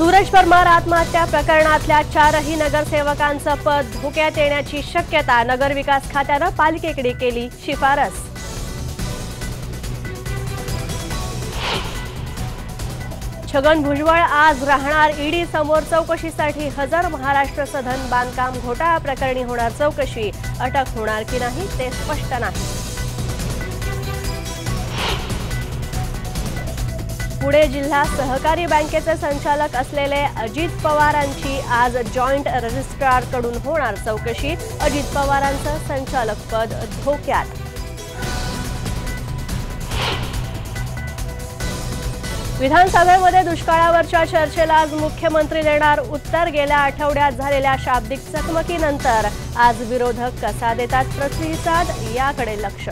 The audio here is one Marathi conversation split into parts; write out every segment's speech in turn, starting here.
सूरज परमार आत्महत्या प्रकरणातल्या 4ही नगरसेवकांचं पद धोक्यात येण्याची शक्यता नगरविकास खात्यानं पालिकेकडे केली शिफारस। छगन भुजबळ आज राहणार ईडी समोर चौकशीसाठी हजर। महाराष्ट्र सदन बांधकाम घोटाळा प्रकरणी होणार चौकशी, अटक होणार की नाही ते स्पष्ट नाही। पुणे जिल्हा सहकारी बँकेचे संचालक असलेले अजित पवारांची आज जॉइंट रजिस्ट्रारकडून होणार चौकशी। अजित पवारांचं संचालक पद धोक्यात। विधानसभेमध्ये दुष्काळावरच्या चर्चेला आज मुख्यमंत्री देणार उत्तर। गेल्या आठवड्यात झालेल्या शाब्दिक चकमकीनंतर आज विरोधक कसा देतात प्रतिसाद याकडे लक्ष।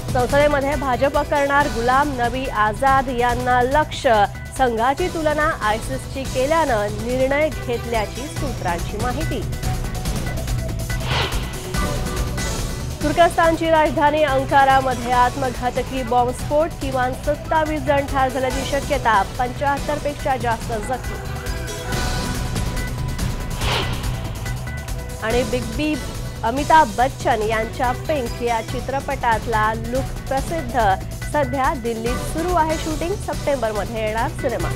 संसदेमध्ये भाजप करणार गुलाम नबी आझाद यांना लक्ष्य। संघाची तुलना आयसिसची केल्यानं निर्णय घेतल्याची सूत्रांची माहिती। तुर्कस्तानची राजधानी अंकारामध्ये आत्मघातकी बॉम्बस्फोट, किमान 27 जण ठार झाल्याची शक्यता, 75 पेक्षा जास्त जखमी। आणि बिग बी अमिताभ बच्चन यांच्या पिंक या चित्रपटातला लुक प्रसिद्ध। सध्या दिल्लीत सुरू आहे शूटिंग, सप्टेंबरमध्ये येणार सिनेमा।